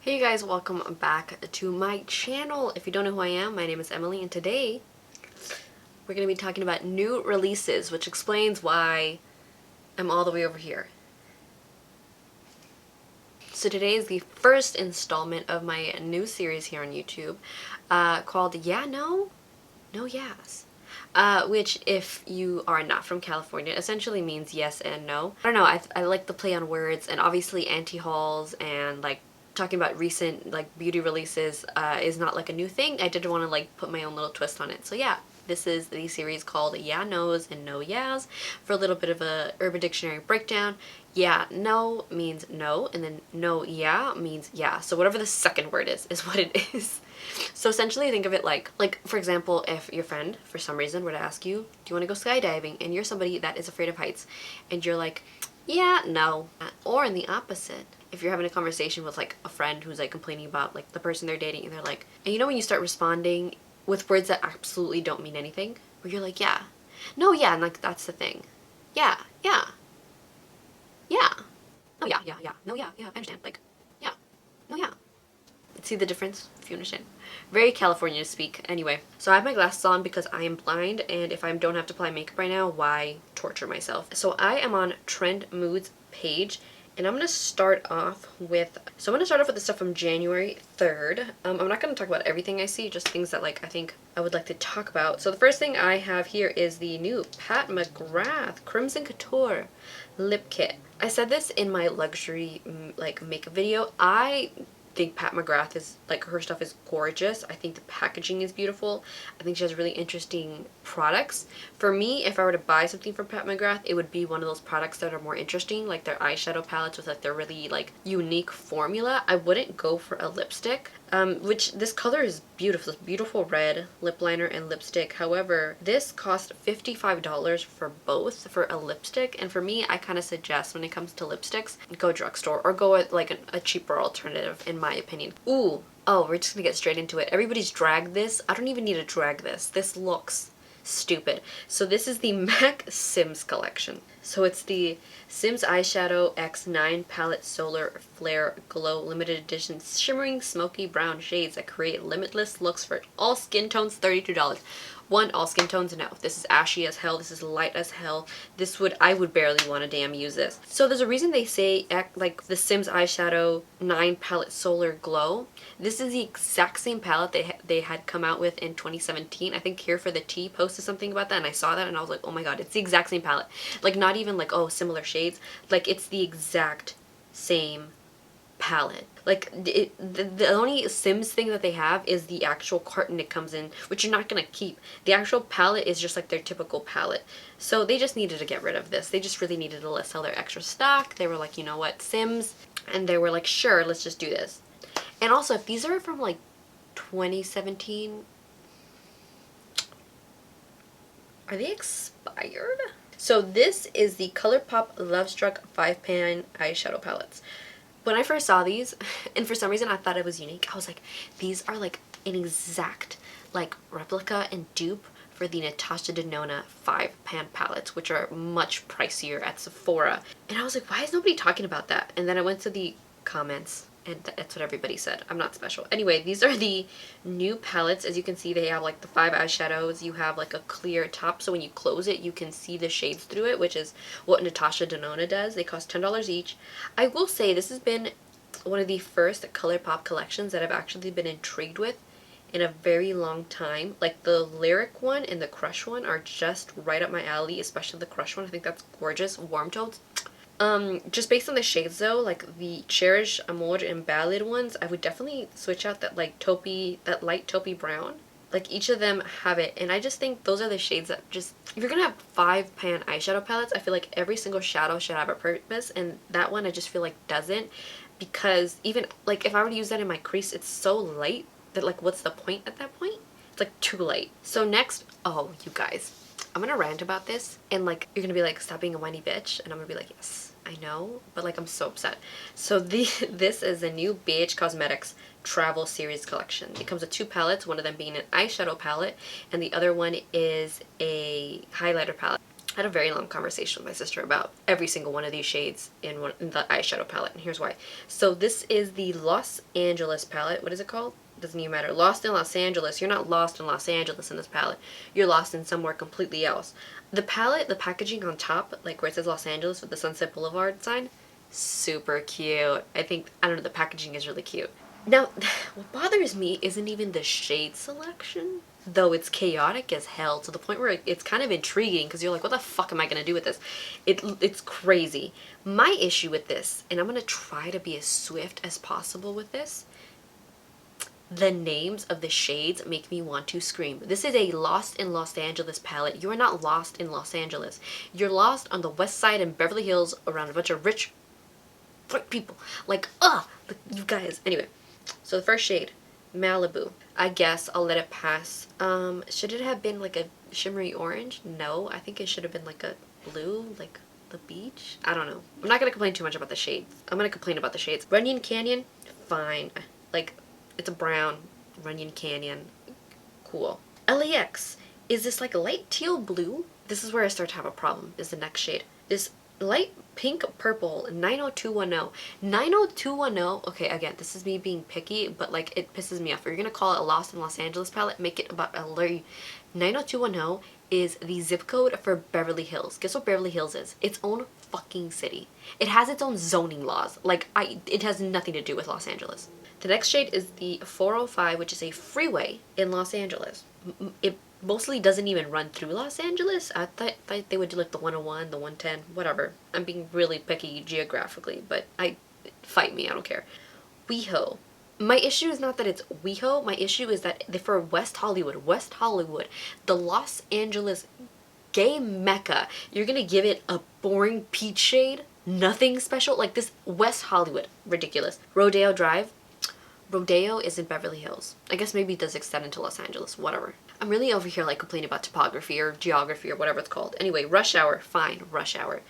Hey you guys, welcome back to my channel. If you don't know who I am, my name is Emily, and today we're going to be talking about new releases, which explains why I'm all the way over here. So today is the first installment of my new series here on YouTube called Yeah, No, No, Yes. Which, if you are not from California, essentially means yes and no. I don't know, I like the play on words, and obviously anti-hauls and like talking about recent like beauty releases is not like a new thing. I did want to like put my own little twist on it. So yeah, this is the series called Yeah No's and No Yeahs. For a little bit of a Urban Dictionary breakdown, yeah no means no, and then no yeah means yeah. So whatever the second word is what it is. So essentially think of it like for example, if your friend for some reason were to ask you, do you want to go skydiving? And you're somebody that is afraid of heights, and you're like, yeah, no. Or in the opposite, if you're having a conversation with like a friend who's like complaining about like the person they're dating, and they're like, and you know when you start responding with words that absolutely don't mean anything, where you're like, yeah, no, yeah, and like that's the thing, yeah, yeah, yeah, no, yeah, yeah, yeah, no, yeah, yeah, I understand, like, yeah, no, yeah. See the difference, if you understand? Very California to speak. Anyway, so I have my glasses on because I am blind, and if I don't have to apply makeup right now, why torture myself? So I am on Trend Moods page, and I'm gonna start off with the stuff from January 3rd. I'm not gonna talk about everything I see, just things that like I think I would like to talk about. So the first thing I have here is the new Pat Mcgrath Crimson Couture lip kit. I said this in my luxury like makeup video. I think Pat Mcgrath is like, her stuff is gorgeous. I think the packaging is beautiful. I think she has really interesting products. For me, if I were to buy something from Pat Mcgrath, it would be one of those products that are more interesting, like their eyeshadow palettes with like their really like unique formula. I wouldn't go for a lipstick, which this color is beautiful. It's beautiful red lip liner and lipstick. However, this cost $55 for both for a lipstick, and for me, I kind of suggest when it comes to lipsticks, go drugstore or go with like a cheaper alternative, in my opinion. Ooh, oh, we're just gonna get straight into it. Everybody's dragged this. I don't even need to drag this. This looks stupid. So this is the MAC Sims collection. So it's the Sims Eyeshadow X9 Palette Solar Flare Glow Limited Edition Shimmering Smoky Brown Shades that create limitless looks for all skin tones, $32. One, all skin tones, no. This is ashy as hell. This is light as hell. I would barely want to damn use this. So there's a reason they say like the Sims Eyeshadow 9 Palette Solar Glow. This is the exact same palette they had come out with in 2017. I think Here for the Tea posted something about that, and I saw that and I was like, oh my god, it's the exact same palette. Like, not even like, oh, similar shades. Like, it's the exact same palette. Like, the only Sims thing that they have is the actual carton it comes in, which you're not gonna keep. The actual palette is just like their typical palette. So they just needed to get rid of this. They just really needed to sell their extra stock. They were like, you know what, Sims? And they were like, sure, let's just do this. And also, if these are from like 2017, are they expired? So this is the Colourpop Lovestruck 5-pan eyeshadow palettes. When I first saw these, and for some reason I thought it was unique, I was like, these are like an exact like replica and dupe for the Natasha Denona 5-pan palettes, which are much pricier at Sephora. And I was like, why is nobody talking about that? And then I went to the comments, and that's what everybody said. I'm not special. Anyway, these are the new palettes. As you can see, they have like the 5 eyeshadows. You have like a clear top, so when you close it, you can see the shades through it, which is what Natasha Denona does. They cost $10 each. I will say this has been one of the first Colourpop collections that I've actually been intrigued with in a very long time. Like, the Lyric one and the Crush one are just right up my alley, especially the Crush one. I think that's gorgeous. Warm tones. Just based on the shades though, like the Cherish, Amor, and Ballad ones, I would definitely switch out that like taupey, that light taupey brown. Like, each of them have it, and I just think those are the shades that just, if you're gonna have 5-pan eyeshadow palettes, I feel like every single shadow should have a purpose, and that one I just feel like doesn't, because even like if I were to use that in my crease, it's so light that like, what's the point at that point? It's like too light. So next, oh, you guys, I'm gonna rant about this, and like, you're gonna be like, stop being a whiny bitch, and I'm gonna be like, yes, I know, but like, I'm so upset. So this is the new BH Cosmetics Travel Series collection. It comes with 2 palettes, one of them being an eyeshadow palette, and the other one is a highlighter palette. I had a very long conversation with my sister about every single one of these shades in the eyeshadow palette, and here's why. So this is the Los Angeles palette. What is it called? Doesn't even matter. Lost in Los Angeles. You're not lost in Los Angeles in this palette. You're lost in somewhere completely else. The palette, the packaging on top, like where it says Los Angeles with the Sunset Boulevard sign, super cute. I don't know, the packaging is really cute. Now, what bothers me isn't even the shade selection, though it's chaotic as hell to the point where it's kind of intriguing because you're like, what the fuck am I going to do with this? It's crazy. My issue with this, and I'm going to try to be as swift as possible with this, the names of the shades make me want to scream. This is a Lost in Los Angeles palette. You are not lost in Los Angeles. You're lost on the west side in Beverly Hills around a bunch of rich people. Like, you guys. Anyway, so the first shade, Malibu. I guess I'll let it pass. Should it have been like a shimmery orange? No, I think it should have been like a blue, like the beach. I don't know. I'm not going to complain too much about the shades. I'm going to complain about the shades. Runyon Canyon, fine. Like, it's a brown Runyon Canyon. Cool. LAX is this like light teal blue. This is where I start to have a problem, is the next shade. This light pink purple 90210. 90210, okay, again, this is me being picky, but like it pisses me off. If you're gonna call it a Lost in Los Angeles palette, make it about LA. 90210 is the zip code for Beverly Hills. Guess what Beverly Hills is? Its own fucking city. It has its own zoning laws. Like, it has nothing to do with Los Angeles. The next shade is the 405, which is a freeway in Los Angeles. It mostly doesn't even run through Los Angeles. I thought they would do like the 101, the 110, whatever. I'm being really picky geographically, but fight me, I don't care. WeHo. My issue is not that it's WeHo. My issue is that for West Hollywood, the Los Angeles gay mecca, you're gonna give it a boring peach shade? Nothing special? Like this West Hollywood. Ridiculous. Rodeo Drive. Rodeo is in Beverly Hills. I guess maybe it does extend into Los Angeles, whatever. I'm really over here like complaining about topography or geography or whatever it's called. Anyway, Rush Hour, fine, Rush Hour.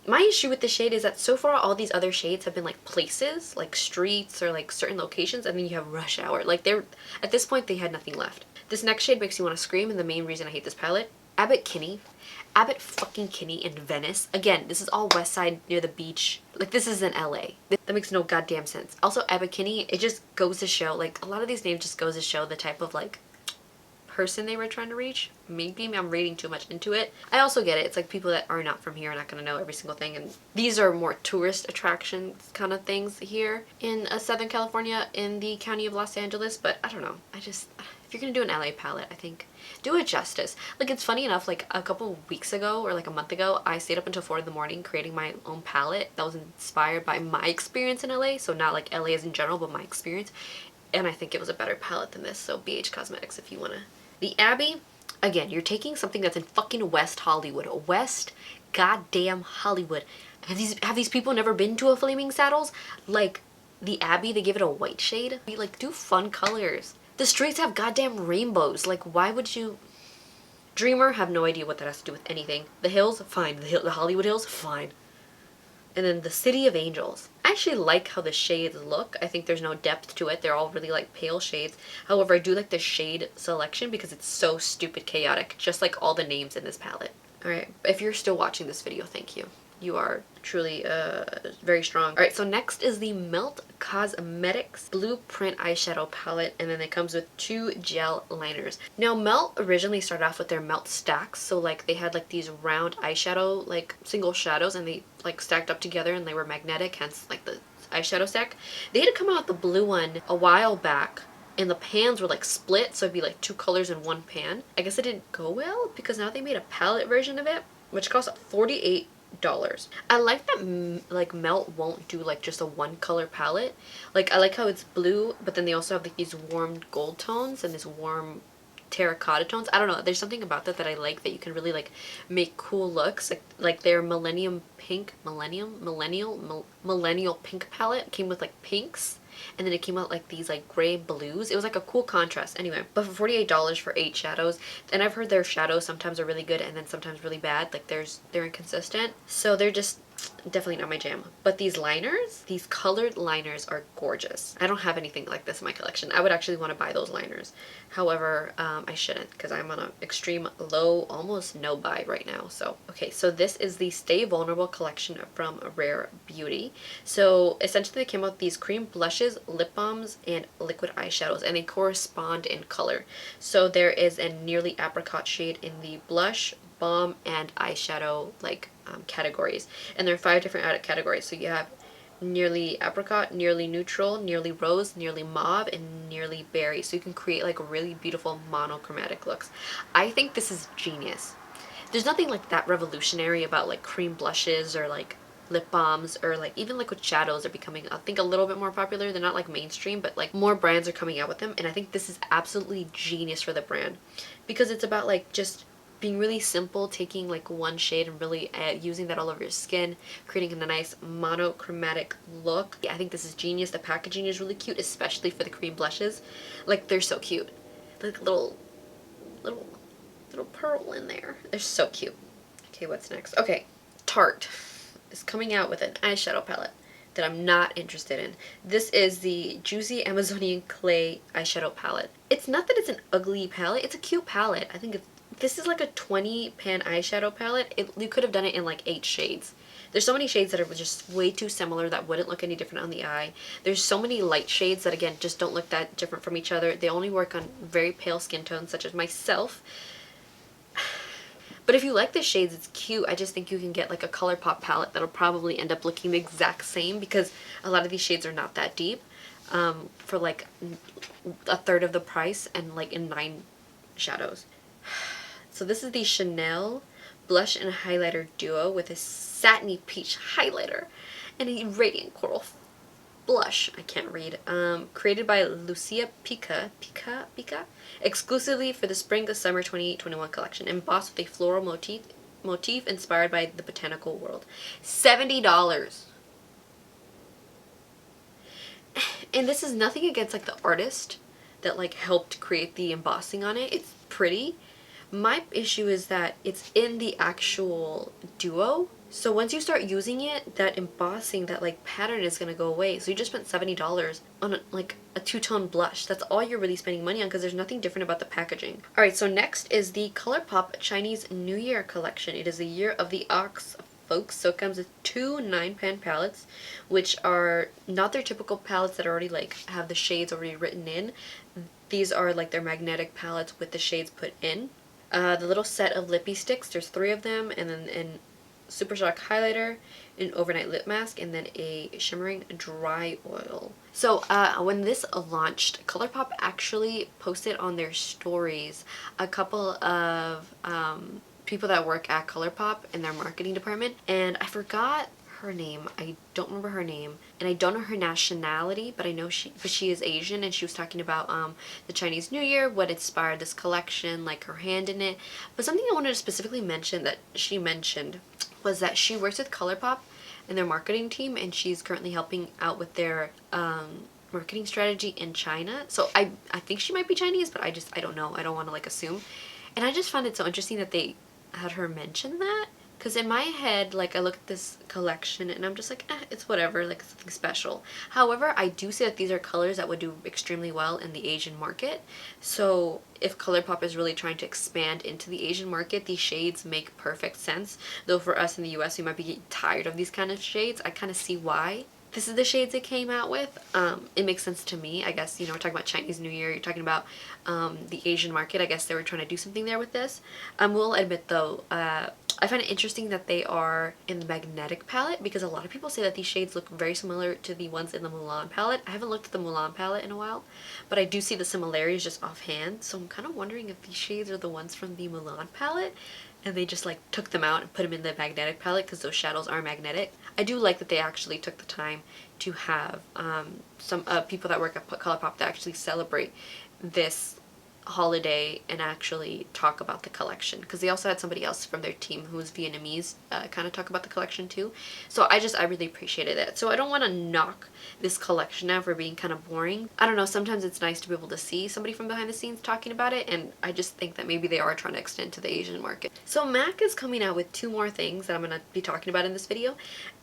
My issue with the shade is that so far all these other shades have been like places, like streets or like certain locations, and then you have Rush Hour. Like at this point they had nothing left. This next shade makes you want to scream, and the main reason I hate this palette, Abbott Kinney. Abbott fucking Kinney in Venice. Again, this is all west side near the beach. Like, this is in LA. That makes no goddamn sense. Also, Abbott Kinney, it just goes to show, like, a lot of these names just goes to show the type of, like, person they were trying to reach. Maybe I'm reading too much into it. I also get it. It's like people that are not from here are not going to know every single thing. And these are more tourist attractions kind of things here in Southern California in the county of Los Angeles. But I don't know. If you're going to do an LA palette, I think do it justice. Like, it's funny enough, like a couple weeks ago or like a month ago, I stayed up until 4 in the morning creating my own palette that was inspired by my experience in LA. So not like LA as in general, but my experience. And I think it was a better palette than this. So BH Cosmetics if you want to. The Abbey, again, you're taking something that's in fucking West Hollywood. West goddamn Hollywood. Have these people never been to a Flaming Saddles? Like, the Abbey, they give it a white shade. Like, do fun colors. The streets have goddamn rainbows. Like, why would you... Dreamer, have no idea what that has to do with anything. The Hills, fine. The Hollywood Hills, fine. And then the City of Angels. I actually like how the shades look. I think there's no depth to it. They're all really like pale shades. However, I do like the shade selection because it's so stupid chaotic. Just like all the names in this palette. Alright, if you're still watching this video, thank you. You are truly very strong. Alright, so next is the Melt Cosmetics Blueprint Eyeshadow Palette, and then it comes with 2 gel liners. Now, Melt originally started off with their Melt stacks, so like they had like these round eyeshadow, like single shadows, and they like stacked up together and they were magnetic, hence like the eyeshadow stack. They had come out with the blue one a while back, and the pans were like split, so it'd be like 2 colors in one pan. I guess it didn't go well because now they made a palette version of it, which costs $48. I like that like Melt won't do like just a 1 color palette. Like, I like how it's blue, but then they also have like these warm gold tones and this warm terracotta tones. I don't know, there's something about that I like, that you can really like make cool looks. Like their millennial pink palette came with like pinks, and then it came out like these like gray blues. It was like a cool contrast. Anyway, but for $48 for 8 shadows, and I've heard their shadows sometimes are really good and then sometimes really bad. Like they're inconsistent, so they're just definitely not my jam. But these liners, these colored liners are gorgeous. I don't have anything like this in my collection. I would actually want to buy those liners. However, I shouldn't because I'm on an extreme low, almost no buy right now. So, okay, so this is the Stay Vulnerable collection from Rare Beauty. So essentially they came out with these cream blushes, lip balms, and liquid eyeshadows, and they correspond in color. So there is a nearly apricot shade in the blush, balm, and eyeshadow categories, and there are 5 different categories. So you have nearly apricot, nearly neutral, nearly rose, nearly mauve, and nearly berry. So you can create like really beautiful monochromatic looks. I think this is genius. There's nothing like that revolutionary about like cream blushes or like lip balms, or like even liquid shadows are becoming, I think, a little bit more popular. They're not like mainstream, but like more brands are coming out with them, and I think this is absolutely genius for the brand because it's about like just being really simple, taking like one shade and really using that all over your skin, creating a nice monochromatic look. Yeah, I think this is genius. The packaging is really cute, especially for the cream blushes. Like, they're so cute. Like little pearl in there. They're so cute. Okay, what's next? Okay, Tarte is coming out with an eyeshadow palette that I'm not interested in. This is the Juicy Amazonian Clay eyeshadow palette. It's not that it's an ugly palette, it's a cute palette. I think this is like a 20 pan eyeshadow palette. You could have done it in like 8 shades. There's so many shades that are just way too similar that wouldn't look any different on the eye. There's so many light shades that, again, just don't look that different from each other. They only work on very pale skin tones, such as myself. But if you like the shades, it's cute. I just think you can get like a Colourpop palette that'll probably end up looking the exact same because a lot of these shades are not that deep, for like a third of the price and like in 9 shadows. So this is the Chanel Blush and Highlighter Duo with a satiny peach highlighter and a radiant coral blush. I can't read. Created by Lucia Pica, exclusively for the Spring-Summer 2021 collection, embossed with a floral motif inspired by the botanical world. $70. And this is nothing against like the artist that like helped create the embossing on it. It's pretty. My issue is that it's in the actual duo. So once you start using it, that embossing, that like pattern is going to go away. So you just spent $70 on like a 2-tone blush. That's all you're really spending money on because there's nothing different about the packaging. Alright, so next is the Colourpop Chinese New Year collection. It is the year of the ox, folks. So it comes with 2 9-pan palettes, which are not their typical palettes that already like have the shades already written in. These are like their magnetic palettes with the shades put in. The little set of lippy sticks, there's 3 of them, and then an Super Shock highlighter, an overnight lip mask, and then a shimmering dry oil. So when this launched, Colourpop actually posted on their stories a couple of people that work at Colourpop in their marketing department, and I forgot her name. I don't remember her name, and I don't know her nationality, but I know she is Asian, and she was talking about the Chinese New Year, what inspired this collection, like her hand in it. But something I wanted to specifically mention that she mentioned was that she works with Colourpop and their marketing team, and she's currently helping out with their marketing strategy in China. So I think she might be Chinese, but I don't know. I don't want to like assume. And I just found it so interesting that they had her mention that. Because in my head, like, I look at this collection and I'm just like, it's whatever, like, it's something special. However, I do see that these are colors that would do extremely well in the Asian market. So if Colourpop is really trying to expand into the Asian market, these shades make perfect sense. Though for us in the US, we might be getting tired of these kind of shades. I kind of see why. This is the shades it came out with. It makes sense to me. I guess, you know, we're talking about Chinese New Year. You're talking about the Asian market. I guess they were trying to do something there with this. We'll admit, though, I find it interesting that they are in the magnetic palette because a lot of people say that these shades look very similar to the ones in the Mulan palette. I haven't looked at the Mulan palette in a while, but I do see the similarities just offhand. So I'm kind of wondering if these shades are the ones from the Mulan palette and they just like took them out and put them in the magnetic palette because those shadows are magnetic. I do like that they actually took the time to have some people that work at Colourpop that actually celebrate this holiday and actually talk about the collection, because they also had somebody else from their team who was Vietnamese kind of talk about the collection too. So I really appreciated it. So I don't want to knock this collection now for being kind of boring. I don't know, sometimes it's nice to be able to see somebody from behind the scenes talking about it, and I just think that maybe they are trying to extend to the Asian market. So MAC is coming out with 2 more things that I'm going to be talking about in this video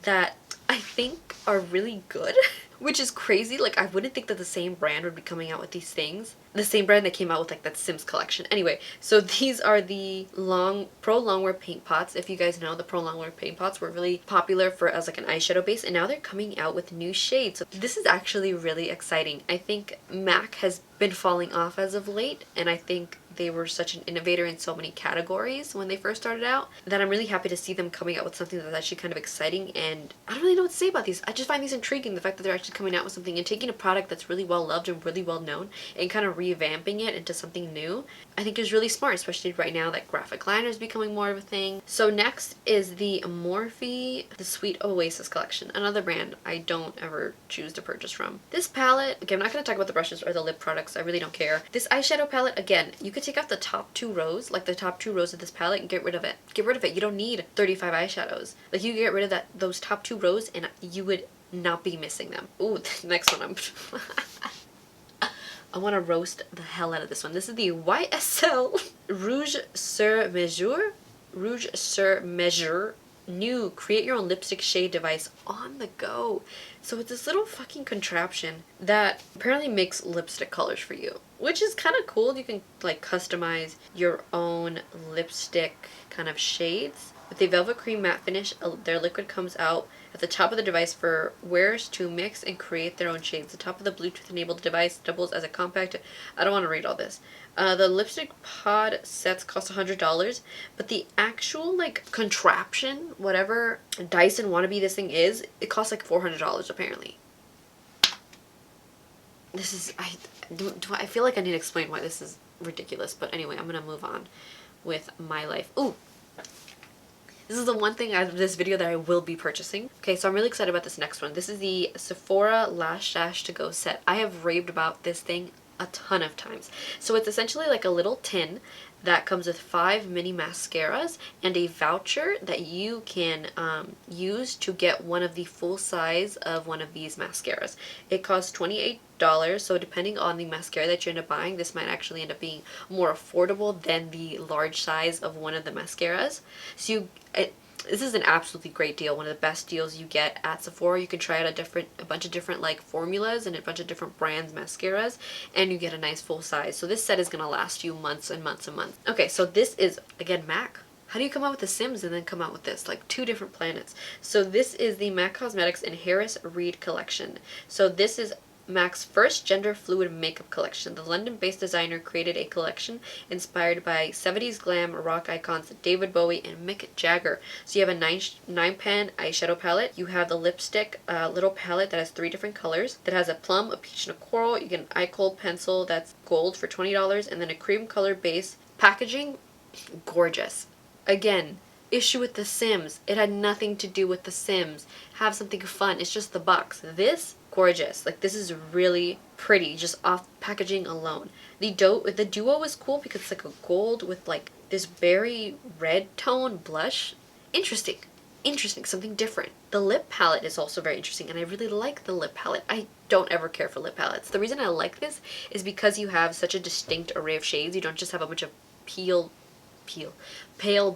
that I think are really good. Which is crazy. Like, I wouldn't think that the same brand would be coming out with these things. The same brand that came out with like that Sims collection. Anyway, so these are the Pro Longwear paint pots. If you guys know, the Pro Longwear paint pots were really popular for as like an eyeshadow base, and now they're coming out with new shades. So this is actually really exciting. I think MAC has been falling off as of late, and I think they were such an innovator in so many categories when they first started out that I'm really happy to see them coming out with something that's actually kind of exciting. And I don't really know what to say about these. I just find these intriguing, the fact that they're actually coming out with something and taking a product that's really well loved and really well known and kind of revamping it into something new. I think is really smart, especially right now that graphic liner is becoming more of a thing. So next is the Morphe The Sweet Oasis collection, another brand I don't ever choose to purchase from. This palette, again, I'm not going to talk about the brushes or the lip products, I really don't care. This eyeshadow palette, again, you could take out the top 2 rows, like the top 2 rows of this palette, and get rid of it. Get rid of it. You don't need 35 eyeshadows. Like, you get rid of those top 2 rows and you would not be missing them. Ooh, the next one I want to roast the hell out of this one. This is the YSL Rouge Sur Mesure. Rouge Sur Mesure. New create your own lipstick shade device on the go. So it's this little fucking contraption that apparently makes lipstick colors for you, which is kind of cool. You can like customize your own lipstick kind of shades. With the velvet cream matte finish, their liquid comes out at the top of the device for wearers to mix and create their own shades. The top of the Bluetooth enabled device doubles as a compact. I don't want to read all this. The lipstick pod sets cost $100, but the actual like contraption, whatever Dyson wannabe this thing is, it costs like $400 apparently. This is, I feel like I need to explain why this is ridiculous, but anyway, I'm gonna move on with my life. Ooh! This is the one thing out of this video that I will be purchasing. Okay, so I'm really excited about this next one. This is the Sephora Lash to Go set. I have raved about this thing a ton of times. So it's essentially like a little tin that comes with 5 mini mascaras and a voucher that you can use to get one of the full size of one of these mascaras. It costs $28, so depending on the mascara that you end up buying, this might actually end up being more affordable than the large size of one of the mascaras. So this is an absolutely great deal, one of the best deals you get at Sephora. You can try out a bunch of different like formulas and a bunch of different brands mascaras, and you get a nice full size. So this set is gonna last you months and months and months. Okay, so this is again MAC. How do you come out with the Sims and then come out with this? Like 2 different planets. So this is the MAC Cosmetics and Harris Reed collection. So this is MAC's first gender fluid makeup collection. The London-based designer created a collection inspired by 70s glam rock icons David Bowie and Mick Jagger. So you have a 9-pan eyeshadow palette. You have the lipstick little palette that has 3 different colors. That has a plum, a peach, and a coral. You get an eye cold pencil that's gold for $20, and then a cream color base. Packaging, gorgeous. Again, issue with The Sims. It had nothing to do with The Sims. Have something fun. It's just the box. This, gorgeous. Like, this is really pretty just off packaging alone. The duo is cool because it's like a gold with like this berry red tone blush. Interesting. Interesting. Something different. The lip palette is also very interesting, and I really like the lip palette. I don't ever care for lip palettes. The reason I like this is because you have such a distinct array of shades. You don't just have a bunch of pale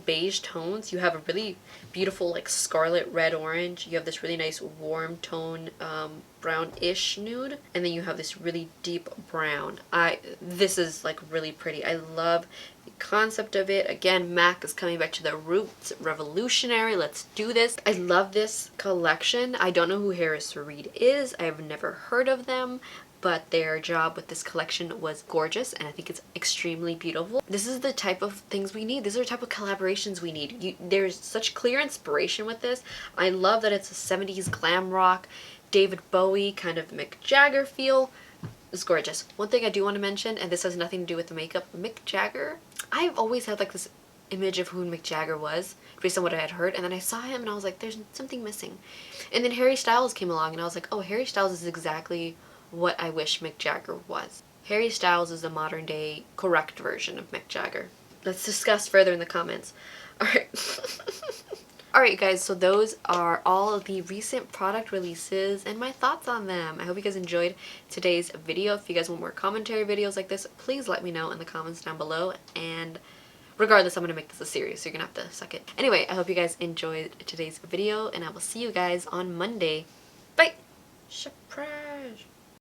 beige tones. You have a really beautiful like scarlet, red, orange. You have this really nice warm tone brownish nude, and then you have this really deep brown. This is like really pretty. I love the concept of it. Again, MAC is coming back to their roots. Revolutionary. Let's do this. I love this collection. I don't know who Harris Reed is. I've never heard of them, but their job with this collection was gorgeous, and I think it's extremely beautiful. This is the type of things we need. These are the type of collaborations we need. There's such clear inspiration with this. I love that it's a 70s glam rock, David Bowie kind of Mick Jagger feel. It's gorgeous. One thing I do want to mention, and this has nothing to do with the makeup, Mick Jagger. I've always had like this image of who Mick Jagger was based on what I had heard, and then I saw him and I was like, there's something missing. And then Harry Styles came along and I was like, oh, Harry Styles is exactly what I wish Mick Jagger was. Harry Styles is the modern day correct version of Mick Jagger. Let's discuss further in the comments. Alright. Alright guys, so those are all of the recent product releases and my thoughts on them. I hope you guys enjoyed today's video. If you guys want more commentary videos like this, please let me know in the comments down below. And regardless, I'm going to make this a series, so you're going to have to suck it. Anyway, I hope you guys enjoyed today's video, and I will see you guys on Monday. Bye! Surprise!